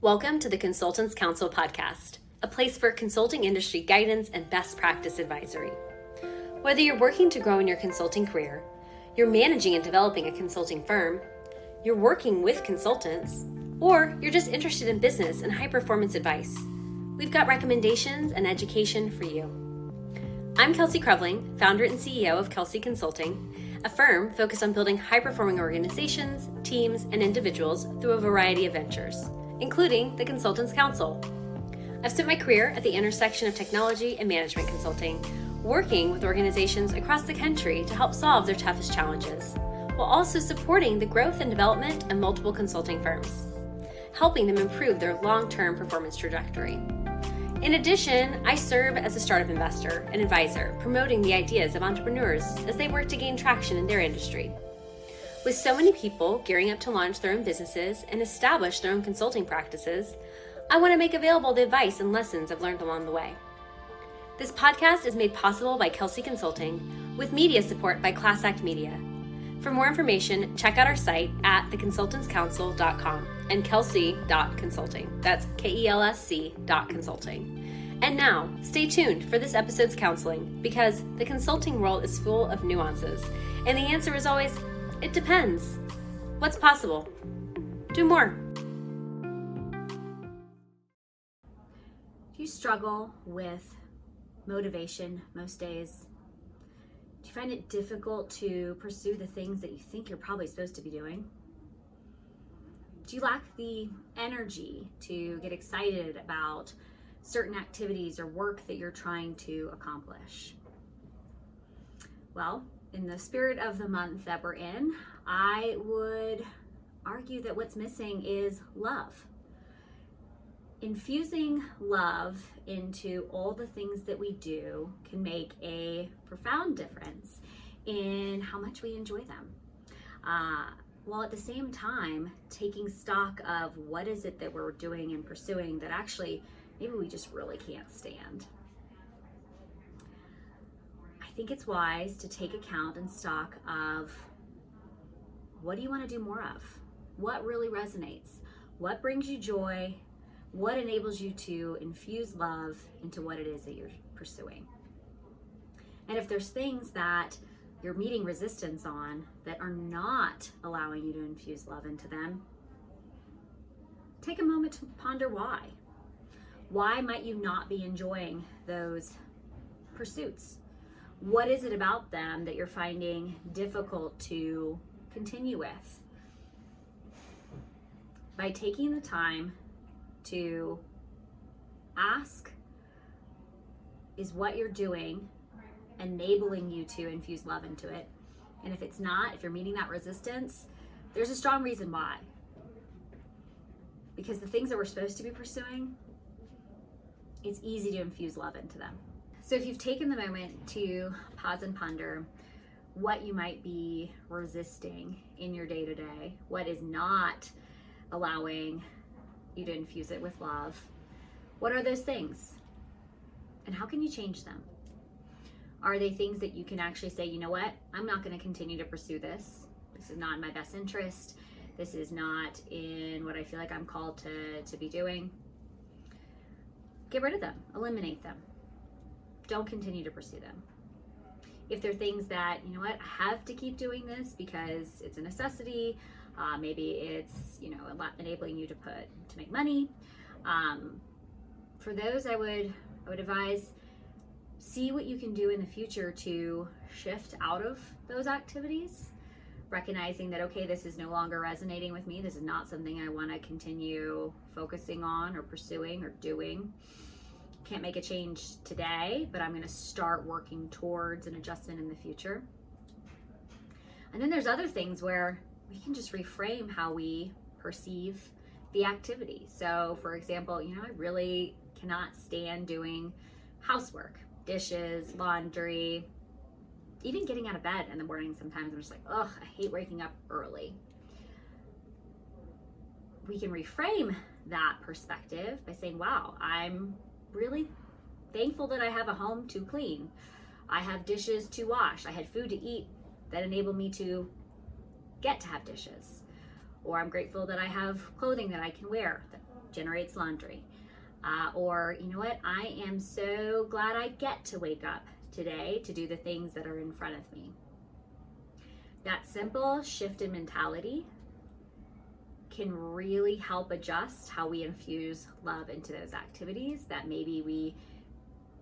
Welcome to the Consultants Council podcast, a place for consulting industry guidance and best practice advisory. Whether you're working to grow in your consulting career, you're managing and developing a consulting firm, you're working with consultants, or you're just interested in business and high-performance advice, we've got recommendations and education for you. I'm Kelsey Krevling, founder and CEO of Kelsey Consulting, a firm focused on building high-performing organizations, teams, and individuals through a variety of ventures, including the Consultants Council. I've spent my career at the intersection of technology and management consulting, working with organizations across the country to help solve their toughest challenges, while also supporting the growth and development of multiple consulting firms, helping them improve their long-term performance trajectory. In addition, I serve as a startup investor and advisor, promoting the ideas of entrepreneurs as they work to gain traction in their industry. With so many people gearing up to launch their own businesses and establish their own consulting practices, I want to make available the advice and lessons I've learned along the way. This podcast is made possible by Kelsey Consulting, with media support by Class Act Media. For more information, check out our site at theconsultantscouncil.com and kelsey.consulting. That's KELSC.consulting. And now, stay tuned for this episode's counseling, because the consulting world is full of nuances, and the answer is always, it depends. What's possible? Do more. Do you struggle with motivation most days? Do you find it difficult to pursue the things that you think you're probably supposed to be doing? Do you lack the energy to get excited about certain activities or work that you're trying to accomplish? Well, in the spirit of the month that we're in, I would argue that what's missing is love. Infusing love into all the things that we do can make a profound difference in how much we enjoy them. While at the same time, taking stock of what is it that we're doing and pursuing that actually maybe we just really can't stand. I think it's wise to take account and stock of what do you want to do more of? What really resonates? What brings you joy? What enables you to infuse love into what it is that you're pursuing? And if there's things that you're meeting resistance on that are not allowing you to infuse love into them, take a moment to ponder why. Why might you not be enjoying those pursuits? What is it about them that you're finding difficult to continue with? By taking the time to ask, is what you're doing enabling you to infuse love into it? And if it's not, if you're meeting that resistance, there's a strong reason why. Because the things that we're supposed to be pursuing, it's easy to infuse love into them. So if you've taken the moment to pause and ponder what you might be resisting in your day-to-day, what is not allowing you to infuse it with love, what are those things? And how can you change them? Are they things that you can actually say, you know what, I'm not going to continue to pursue this. This is not in my best interest. This is not in what I feel like I'm called to be doing. Get rid of them, eliminate them. Don't continue to pursue them. If they're things that, you know what, I have to keep doing this because it's a necessity, maybe it's, enabling you to make money. For those, I would advise, see what you can do in the future to shift out of those activities, recognizing that, okay, this is no longer resonating with me. This is not something I want to continue focusing on or pursuing or doing. Can't make a change today, but I'm going to start working towards an adjustment in the future. And then there's other things where we can just reframe how we perceive the activity. So for example, I really cannot stand doing housework, dishes, laundry, even getting out of bed in the morning. Sometimes I'm just like, ugh, I hate waking up early. We can reframe that perspective by saying, wow, I'm really thankful that I have a home to clean. I have dishes to wash. I had food to eat that enable me to get to have dishes. Or I'm grateful that I have clothing that I can wear generates laundry. Or, you know what, I am so glad I get to wake up today to do the things that are in front of me. That simple shift in mentality can really help adjust how we infuse love into those activities that maybe we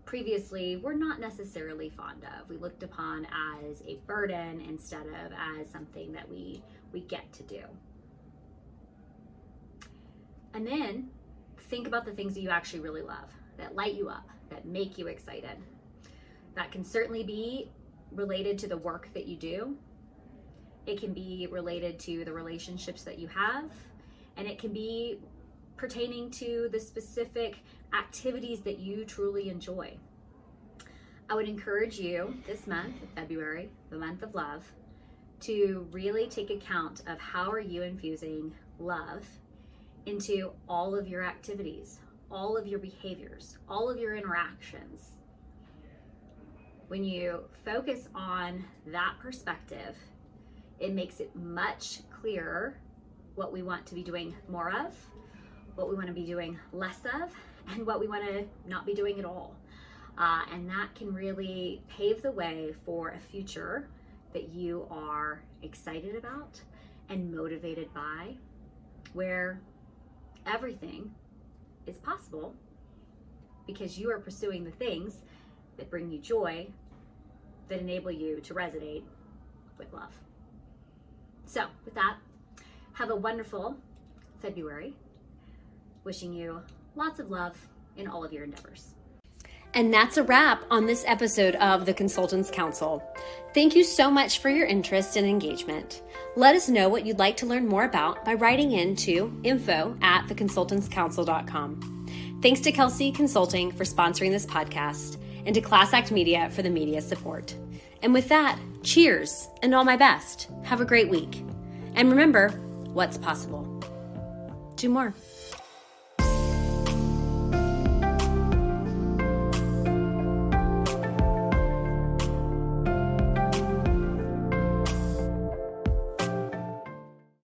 previously were not necessarily fond of. We looked upon as a burden instead of as something that we get to do. And then think about the things that you actually really love, that light you up, that make you excited. That can certainly be related to the work that you do. It can be related to the relationships that you have, and it can be pertaining to the specific activities that you truly enjoy. I would encourage you this month, February, the month of love, to really take account of how are you infusing love into all of your activities, all of your behaviors, all of your interactions. When you focus on that perspective, it makes it much clearer what we want to be doing more of, what we want to be doing less of, and what we want to not be doing at all. And that can really pave the way for a future that you are excited about and motivated by, where everything is possible because you are pursuing the things that bring you joy, that enable you to resonate with love. So with that, have a wonderful February. Wishing you lots of love in all of your endeavors. And that's a wrap on this episode of The Consultants Council. Thank you so much for your interest and engagement. Let us know what you'd like to learn more about by writing in to info@theconsultantscouncil.com. Thanks to Kelsey Consulting for sponsoring this podcast and to Class Act Media for the media support. And with that, cheers and all my best. Have a great week. And remember, what's possible? Do more.